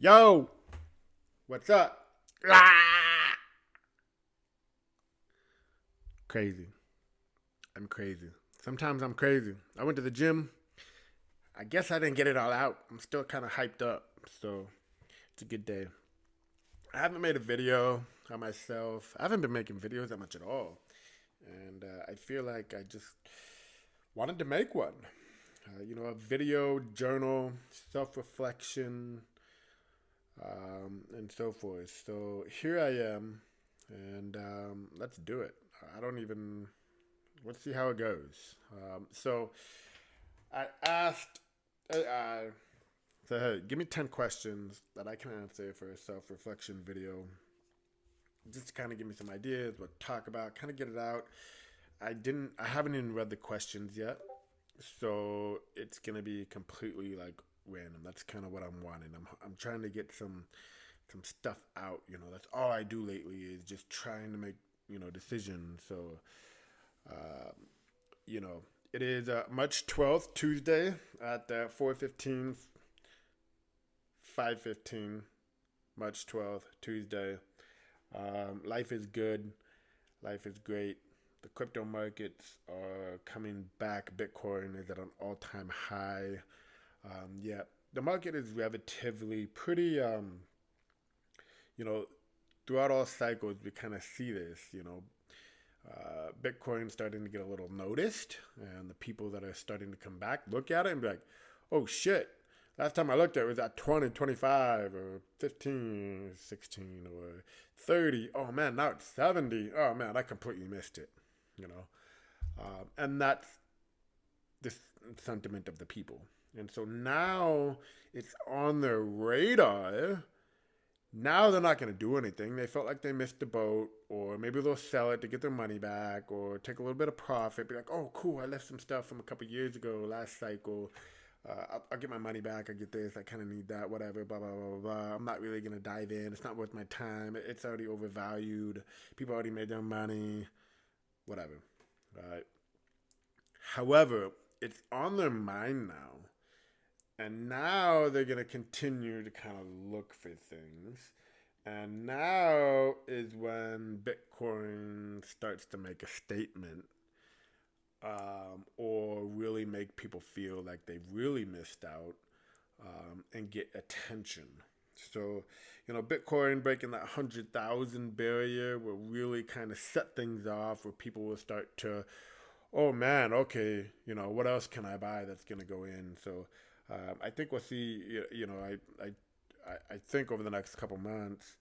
Yo, what's up? Ah! Crazy. I'm crazy. Sometimes I'm crazy. I went to the gym. I guess I didn't get it all out. I'm still kind of hyped up. So it's a good day. I haven't made a video on myself. I haven't been making videos that much at all. And I feel like I just wanted to make one. A video journal, self reflection, and so forth. So here I am, and let's do it. I don't even. Let's see how it goes. So I asked, so hey, give me 10 questions that I can answer for a self reflection video, just to kind of give me some ideas, what to talk about, kind of get it out. I haven't even read the questions yet, so it's gonna be completely like random. That's kind of what I'm wanting. I'm trying to get some stuff out. That's all I do lately is just trying to make decisions. So, uh, you know, it is March 12th, Tuesday at 4:15, 5:15. March 12th, Tuesday. Life is good. Life is great. The crypto markets are coming back. Bitcoin is at an all-time high. Yeah, the market is relatively pretty. You know, Throughout all cycles, we kind of see this. Bitcoin starting to get a little noticed, and the people that are starting to come back look at it and be like, "Oh shit! Last time I looked at it was at 20, 25, or 15, 16, or 30. Oh man, now it's 70. Oh man, I completely missed it." You know, and that's the sentiment of the people. And so now it's on their radar. Now they're not going to do anything. They felt like they missed the boat, or maybe they'll sell it to get their money back, or take a little bit of profit. Be like, "Oh, cool! I left some stuff from a couple years ago, last cycle. I'll get my money back. I get this. I kind of need that. Whatever. Blah blah blah blah blah. I'm not really gonna dive in. It's not worth my time. It's already overvalued. People already made their money. Whatever." Right. However, it's on their mind now, and now they're gonna continue to kind of look for things. And now is when Bitcoin starts to make a statement, or really make people feel like they really missed out, and get attention. So, Bitcoin breaking that 100,000 barrier will really kind of set things off where people will start to, oh man, okay, what else can I buy that's going to go in? So, I think we'll see, I think over the next couple months,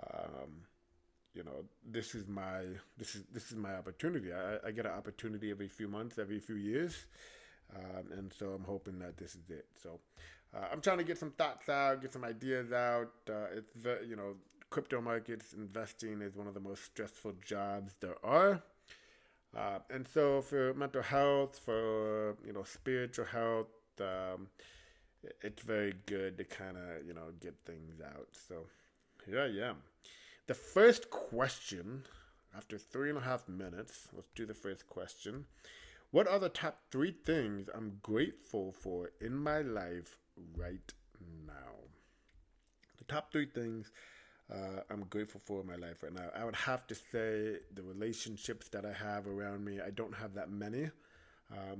um, this is my opportunity. I get an opportunity every few months, every few years, and so I'm hoping that this is it. So I'm trying to get some thoughts out, get some ideas out. Crypto markets investing is one of the most stressful jobs there are. And so for mental health, for spiritual health, it's very good to kind of get things out. So here I am. The first question, after 3.5 minutes, let's do the first question. What are the top three things I'm grateful for in my life right now? The top three things I'm grateful for in my life right now. I would have to say the relationships that I have around me. I don't have that many,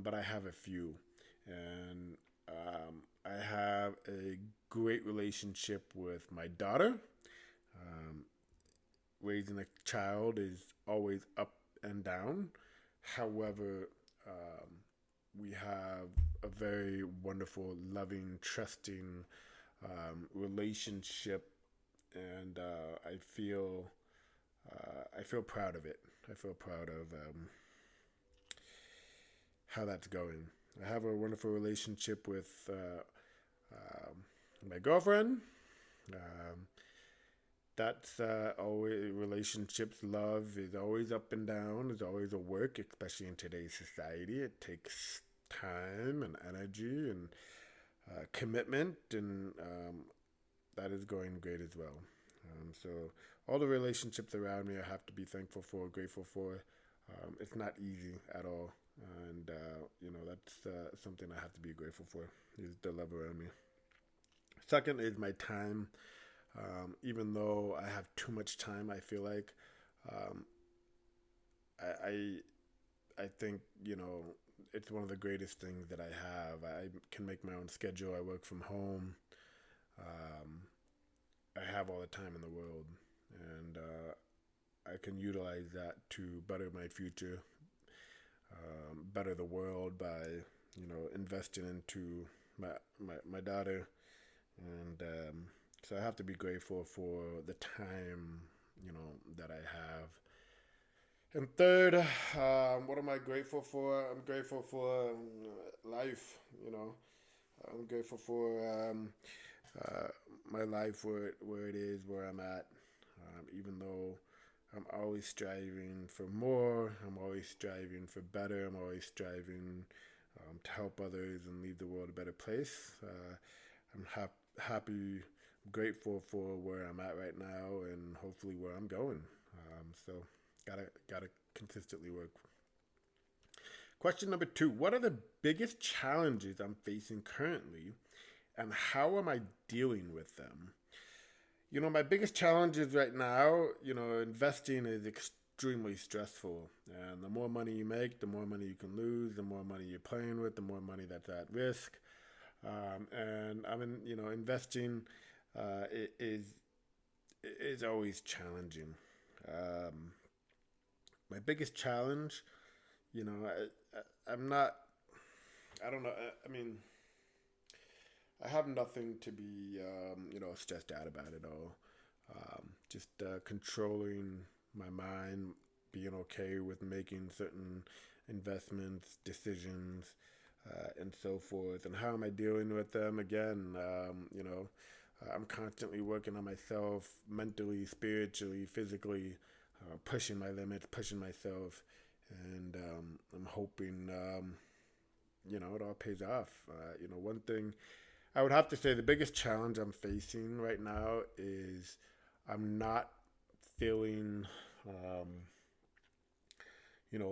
but I have a few. And I have a great relationship with my daughter. Um, Raising a child is always up and down. However, we have a very wonderful, loving, trusting relationship, and I feel proud of it. I feel proud of how that's going. I have a wonderful relationship with my girlfriend. Um, that's always relationships. Love is always up and down. It's always a work, especially in today's society. It takes time and energy and commitment, and that is going great as well. So all the relationships around me, I have to be thankful for, grateful for. It's not easy at all, and that's something I have to be grateful for. Is the love around me. Second is my time. Even though I have too much time, I feel like um, I I think it's one of the greatest things that I have. I can make my own schedule. I work from home. Um, I have all the time in the world, and I can utilize that to better my future, better the world by investing into my daughter, and so I have to be grateful for the time that I have. And third, what am I grateful for? I'm grateful for life. I'm grateful for uh, my life where it is, where I'm at. Even though I'm always striving for more, I'm always striving for better, I'm always striving to help others and leave the world a better place. I'm happy, grateful for where I'm at right now, and hopefully where I'm going. So gotta consistently work. Question number 2: what are the biggest challenges I'm facing currently, and how am I dealing with them? My biggest challenges right now, investing is extremely stressful. And the more money you make, the more money you can lose, the more money you're playing with, the more money that's at risk. And I mean, investing uh, is always challenging. Um, my biggest challenge, I'm not, I don't know, I mean, I have nothing to be, stressed out about at all. Just controlling my mind, being okay with making certain investments, decisions, and so forth. And how am I dealing with them? Again, I'm constantly working on myself mentally, spiritually, physically, pushing my limits, pushing myself. And I'm hoping, it all pays off. One thing I would have to say the biggest challenge I'm facing right now is I'm not feeling,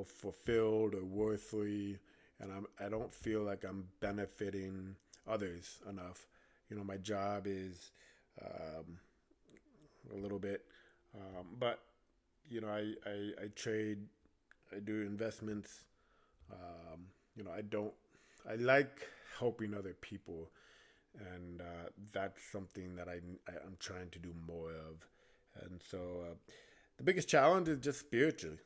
fulfilled or worthy, and I don't feel like I'm benefiting others enough. My job is um, a little bit, but I trade, I do investments. I don't. I like helping other people, and that's something that I'm trying to do more of. And so the biggest challenge is just spiritually.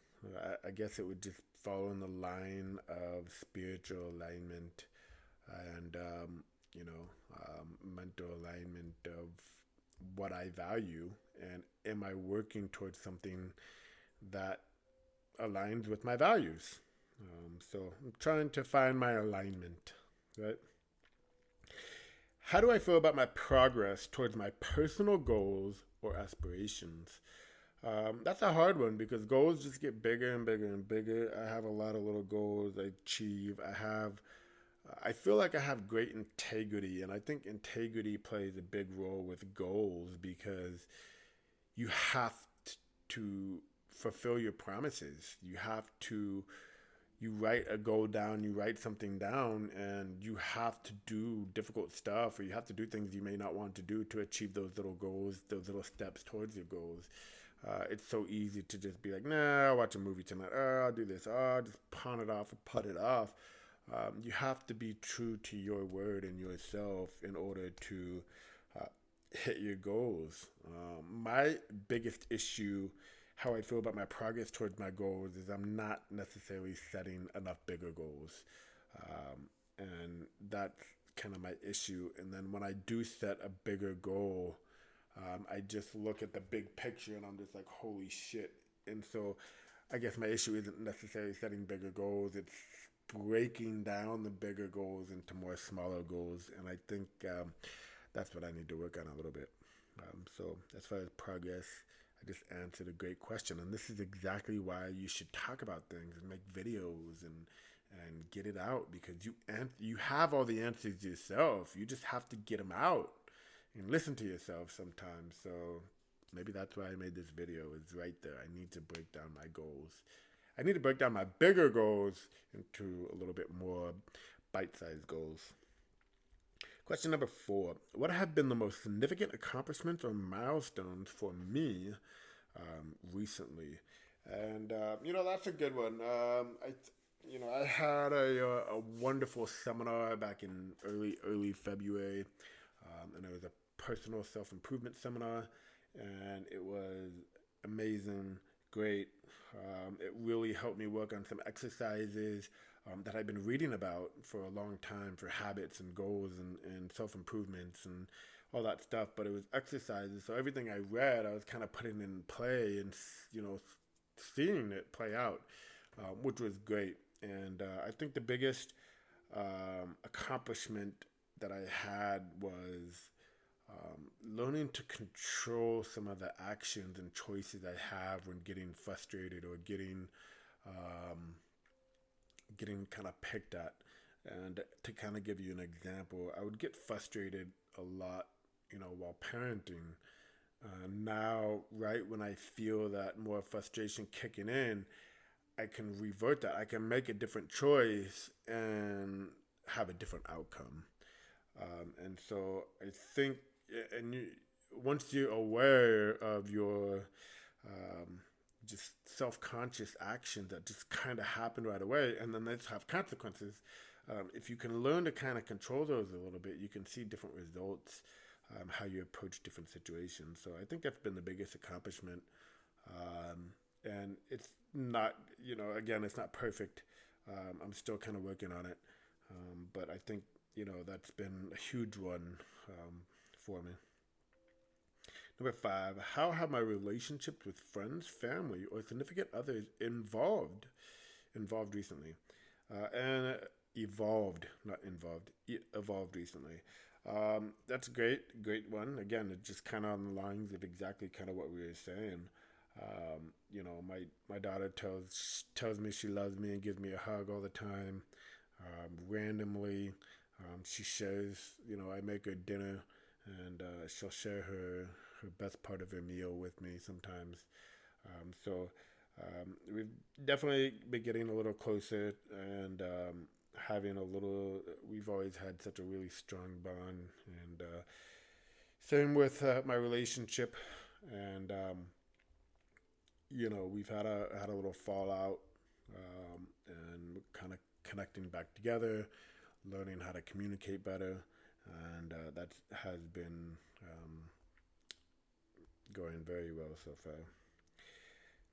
I guess it would just fall in the line of spiritual alignment and mental alignment of what I value, and am I working towards something that aligns with my values. So I'm trying to find my alignment, right? How do I feel about my progress towards my personal goals or aspirations? That's a hard one because goals just get bigger and bigger and bigger. I have a lot of little goals I achieve. I feel like I have great integrity, and I think integrity plays a big role with goals because you have to fulfill your promises. You write a goal down, you write something down, and you have to do difficult stuff, or you have to do things you may not want to do to achieve those little goals, those little steps towards your goals. It's so easy to just be like, nah, I'll watch a movie tonight. Oh, I'll do this. Oh, I'll just pawn it off or put it off. You have to be true to your word and yourself in order to uh, hit your goals. My biggest issue, how I feel about my progress towards my goals, is I'm not necessarily setting enough bigger goals. And that's kind of my issue. And then when I do set a bigger goal, I just look at the big picture and I'm just like, holy shit. And so I guess my issue isn't necessarily setting bigger goals. It's breaking down the bigger goals into more smaller goals. And I think that's what I need to work on a little bit. So as far as progress, I just answered a great question. And this is exactly why you should talk about things and make videos and get it out, because you have all the answers yourself. You just have to get them out and listen to yourself sometimes. So maybe that's why I made this video. It's right there. I need to break down my goals. I need to break down my bigger goals into a little bit more bite-sized goals. Question number 4. What have been the most significant accomplishments or milestones for me recently? And, that's a good one. I had a wonderful seminar back in early February, and it was a personal self improvement seminar, and it was amazing, great. It really helped me work on some exercises that I've been reading about for a long time for habits and goals and self improvements and all that stuff. But it was exercises, so everything I read, I was kind of putting in play and seeing it play out, which was great. And I think the biggest accomplishment that I had was learning to control some of the actions and choices I have when getting frustrated or getting kind of picked at. And to kind of give you an example, I would get frustrated a lot, while parenting. Now, right when I feel that more frustration kicking in, I can revert that. I can make a different choice and have a different outcome. And so I think, and once you're aware of your um, just self-conscious actions that just kind of happen right away, and then they just have consequences. If you can learn to kind of control those a little bit, you can see different results, how you approach different situations. So I think that's been the biggest accomplishment. And it's not, again, it's not perfect. I'm still kind of working on it. But I think, that's been a huge one for me. Number 5, how have my relationships with friends, family, or significant others evolved recently? And evolved, not involved, evolved recently. That's a great one. Again, it's just kind of on the lines of exactly kind of what we were saying. My daughter tells me she loves me and gives me a hug all the time. Randomly, she shares. I make her dinner, and she'll share her best part of her meal with me sometimes. We've definitely been getting a little closer and having a little. We've always had such a really strong bond, and same with my relationship, and we've had a little fallout, and kind of connecting back together, learning how to communicate better, and that has been going very well so far.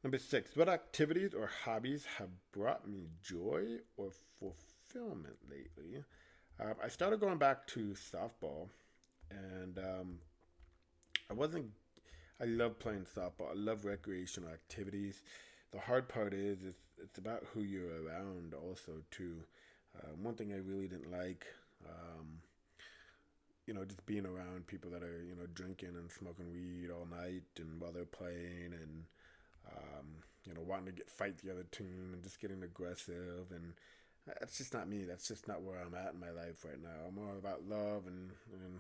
Number 6, what activities or hobbies have brought me joy or fulfillment lately? I started going back to softball, and I wasn't. I love playing softball. I love recreational activities. The hard part is it's about who you're around also too. One thing I really didn't like, um, just being around people that are drinking and smoking weed all night and while they're playing and wanting to fight the other team and just getting aggressive, and that's just not me. That's just not where I'm at in my life right now. I'm more about love and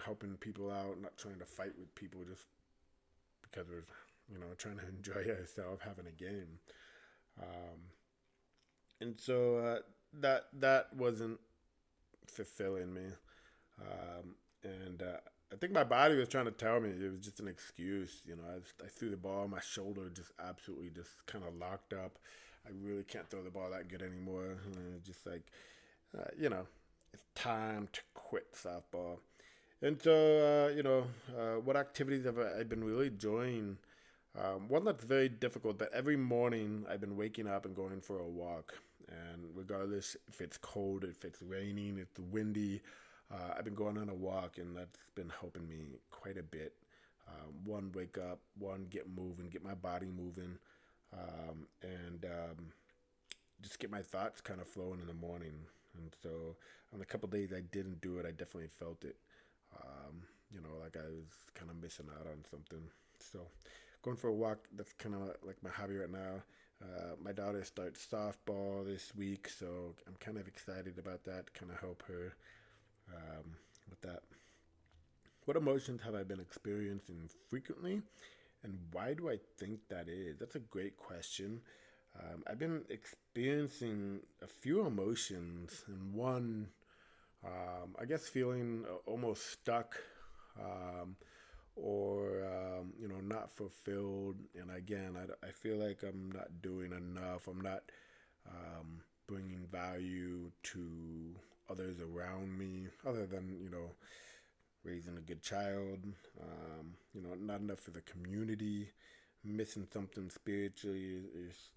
helping people out, not trying to fight with people just because we're trying to enjoy ourselves having a game. Um, and so that wasn't fulfilling me. And I think my body was trying to tell me it was just an excuse. I threw the ball, my shoulder just absolutely just kind of locked up. I really can't throw the ball that good anymore. Just like, it's time to quit softball. And so, what activities have I been really enjoying? One that's very difficult, but every morning I've been waking up and going for a walk. And regardless if it's cold, if it's raining, if it's windy, I've been going on a walk, and that's been helping me quite a bit. One, wake up, one, get moving, get my body moving, and just get my thoughts kind of flowing in the morning. And so on the couple days I didn't do it, I definitely felt it. Like I was kind of missing out on something. So going for a walk, that's kind of like my hobby right now. My daughter starts softball this week, so I'm kind of excited about that, kind of help her with that. What emotions have I been experiencing frequently, and why do I think that is? That's a great question. I've been experiencing a few emotions, and one I guess feeling almost stuck, um, or not fulfilled. And again, I feel like I'm not doing enough. I'm not bringing value to others around me, other than raising a good child. Not enough for the community. Missing something spiritually is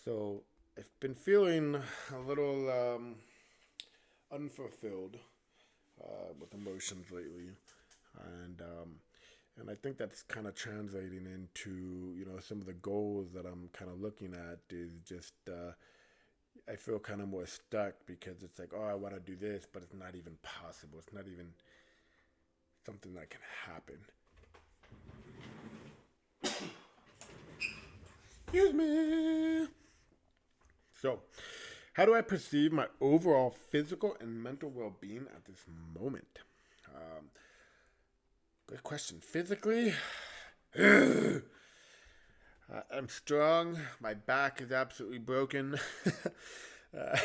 so I've been feeling a little unfulfilled with emotions lately, and and I think that's kind of translating into some of the goals that I'm kind of looking at is just I feel kind of more stuck because it's like, oh, I want to do this, but it's not even possible. It's not even something that can happen. Excuse me. So, how do I perceive my overall physical and mental well being at this moment? Um, Good question. Physically, I'm strong. My back is absolutely broken. uh,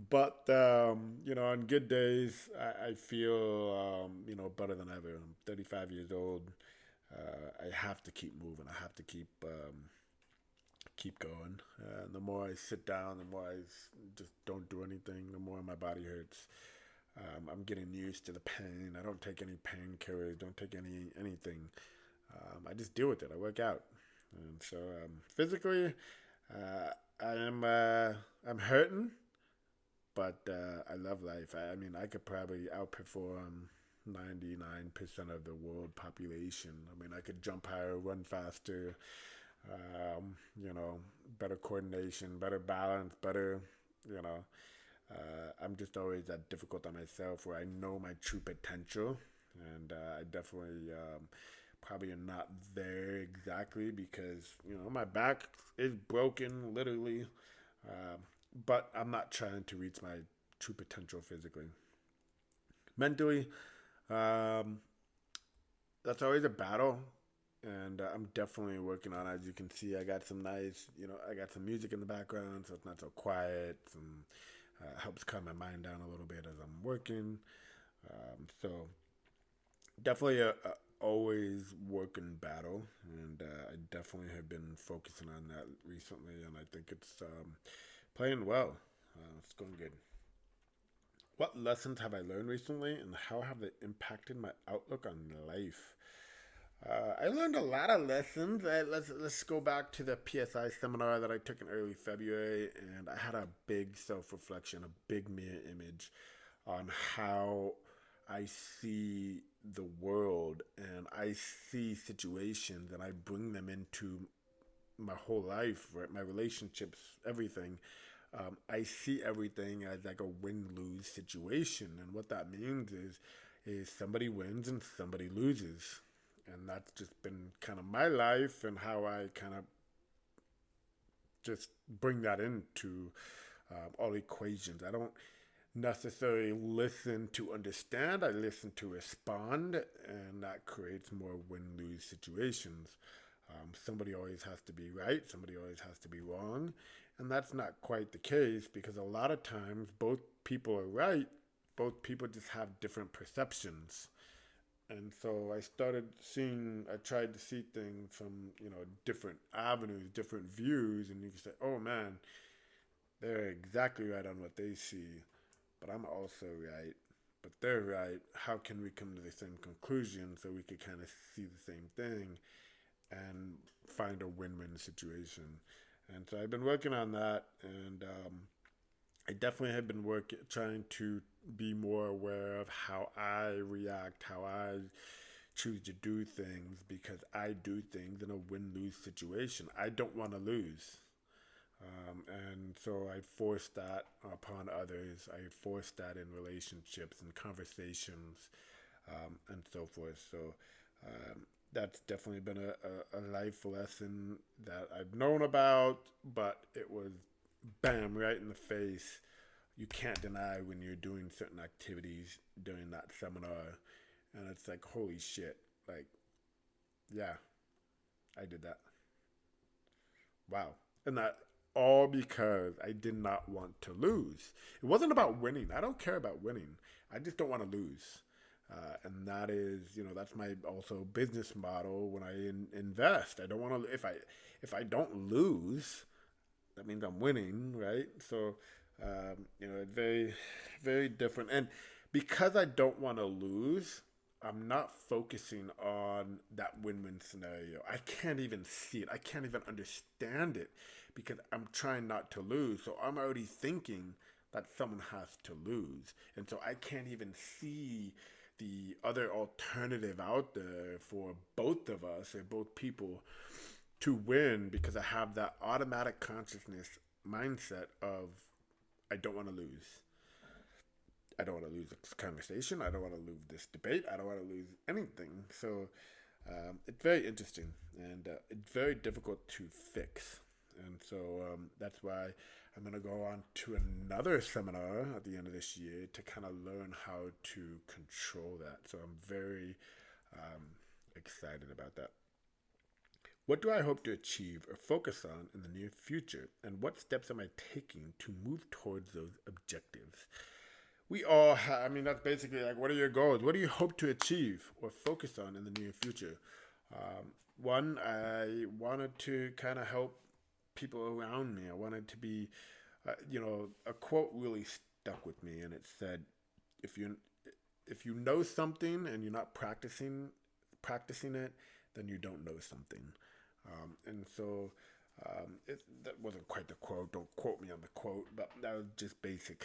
but, on good days, I feel, better than ever. I'm 35 years old. I have to keep moving. I have to keep going. The more I sit down, the more I just don't do anything, the more my body hurts. I'm getting used to the pain. I don't take any painkillers. Don't take anything. I just deal with it. I work out, and so physically, uh, I am I'm hurting, but I love life. I mean, I could probably outperform 99% of the world population. I mean, I could jump higher, run faster, better coordination, better balance, better, you know. I'm just always that difficult on myself where I know my true potential, and I definitely probably am not there exactly because my back is broken, literally, uh, but I'm not trying to reach my true potential physically. Mentally, um, that's always a battle, and I'm definitely working on it. As you can see, I got some nice, I got some music in the background, so it's not so quiet. Some helps calm my mind down a little bit as I'm working. So definitely a always working battle, and I definitely have been focusing on that recently, and I think it's playing well. It's going good. What lessons have I learned recently, and how have they impacted my outlook on life? I learned a lot of lessons. Let's go back to the PSI seminar that I took in early February, and I had a big self reflection, a big mirror image on how I see the world, and I see situations, and I bring them into my whole life, right? My relationships, everything. I see everything as like a win lose situation, and what that means is somebody wins and somebody loses, and that's just been kind of my life and how I kind of just bring that into all equations. I don't necessarily listen to understand, I listen to respond, and that creates more win lose situations. Somebody always has to be right, somebody always has to be wrong, and that's not quite the case because a lot of times both people are right, both people just have different perceptions. And so I tried to see things from, different avenues, different views, and you can say, oh man, they're exactly right on what they see, but I'm also right. But they're right. How can we come to the same conclusion so we could kind of see the same thing and find a win-win situation? And so I've been working on that, and I definitely have been trying to be more aware of how I react, how I choose to do things, because I do things in a win-lose situation. I don't want to lose. And so I force that upon others. I force that in relationships and conversations, and so forth. So that's definitely been a life lesson that I've known about, but it was bam, right in the face. You can't deny when you're doing certain activities during that seminar. And it's like, holy shit. Like, yeah, I did that. Wow. And that all because I did not want to lose. It wasn't about winning. I don't care about winning. I just don't want to lose. And that is, that's my also business model when I invest. I don't want to, if I don't lose, that means I'm winning, right? So, it's very, very different. And because I don't want to lose, I'm not focusing on that win-win scenario. I can't even see it. I can't even understand it because I'm trying not to lose. So I'm already thinking that someone has to lose. And so I can't even see the other alternative out there for both of us or both people to win because I have that automatic consciousness mindset of I don't want to lose. I don't want to lose this conversation. I don't want to lose this debate. I don't want to lose anything. So it's very interesting and it's very difficult to fix. And so that's why I'm going to go on to another seminar at the end of this year to kind of learn how to control that. So I'm very excited about that. What do I hope to achieve or focus on in the near future? And what steps am I taking to move towards those objectives? We all have, that's basically like, what are your goals? What do you hope to achieve or focus on in the near future? One, I wanted to kind of help people around me. I wanted to be, a quote really stuck with me, and it said, if you know something and you're not practicing it, then you don't know something. And so that wasn't quite the quote. Don't quote me on the quote, but that was just basic.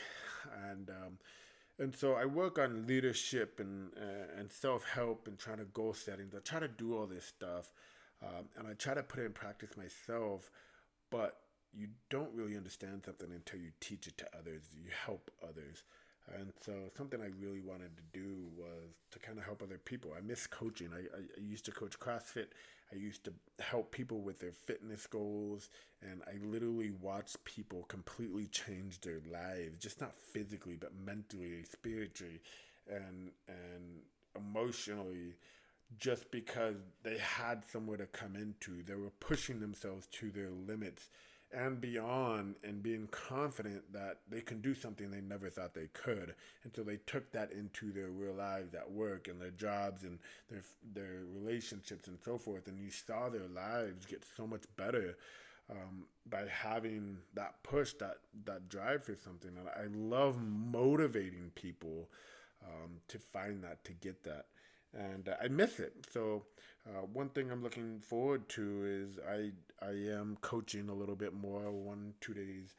And so I work on leadership and self-help and trying to goal settings. I try to do all this stuff, and I try to put it in practice myself. But you don't really understand something until you teach it to others. You help others. And so something I really wanted to do was to kind of help other people. I miss coaching. I used to coach CrossFit. I used to help people with their fitness goals. And I literally watched people completely change their lives, just not physically, but mentally, spiritually, and emotionally, just because they had somewhere to come into. They were pushing themselves to their limits and beyond and being confident that they can do something they never thought they could. And so they took that into their real lives at work and their jobs and their relationships and so forth. And you saw their lives get so much better by having that push, that drive for something. And I love motivating people to find that, to get that. And I miss it. So one thing I'm looking forward to is I am coaching a little bit more, 1-2 days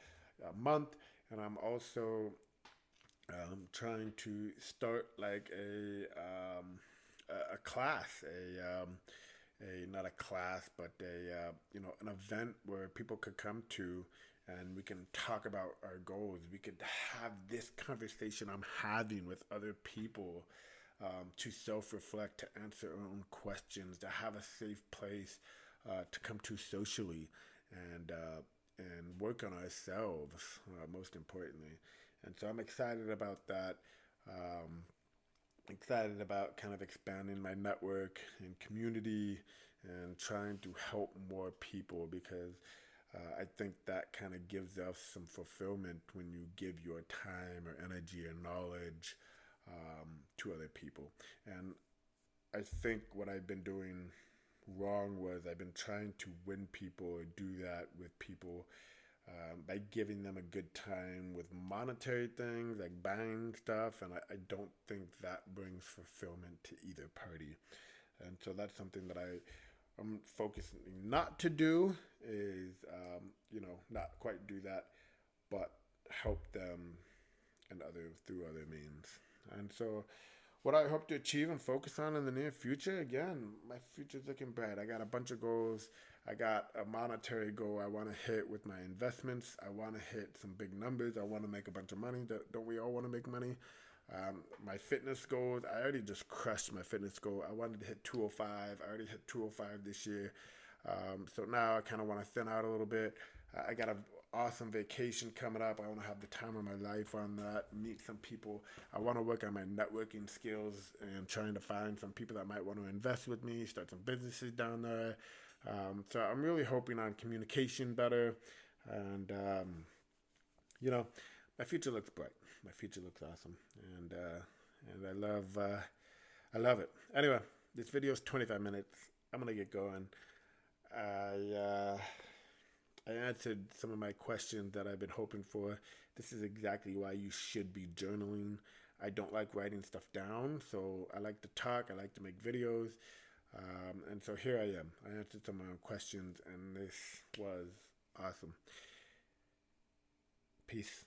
a month, and I'm also trying to start like a class, not a class, but an event where people could come to. And we can talk about our goals. We could have this conversation I'm having with other people. To self-reflect, to answer our own questions, to have a safe place to come to socially, and work on ourselves, most importantly. And so I'm excited about that. Excited about kind of expanding my network and community and trying to help more people because I think that kind of gives us some fulfillment when you give your time or energy or knowledge to other people. And I think what I've been doing wrong was I've been trying to win people or do that with people by giving them a good time with monetary things like buying stuff, and I don't think that brings fulfillment to either party. And so that's something that I'm focusing not to do is not quite do that, but help them through other means. And so what I hope to achieve and focus on in the near future, again, my future's looking bright. I got a bunch of goals. I got a monetary goal I want to hit with my investments. I want to hit some big numbers. I want to make a bunch of money. Don't we all want to make money? My fitness goals, I already just crushed my fitness goal. I wanted to hit 205. I already hit 205 this year. So now I kind of want to thin out a little bit. I got an awesome vacation coming up. I want to have the time of my life on that, meet some people. I want to work on my networking skills and trying to find some people that might want to invest with me, start some businesses down there. So I'm really hoping on communication better. And you know, my future looks bright. My future looks awesome, and I love it. Anyway, this video is 25 minutes. I'm gonna get going. I answered some of my questions that I've been hoping for. This is exactly why you should be journaling. I don't like writing stuff down, so I like to talk. I like to make videos. And so here I am. I answered some of my questions, and this was awesome. Peace.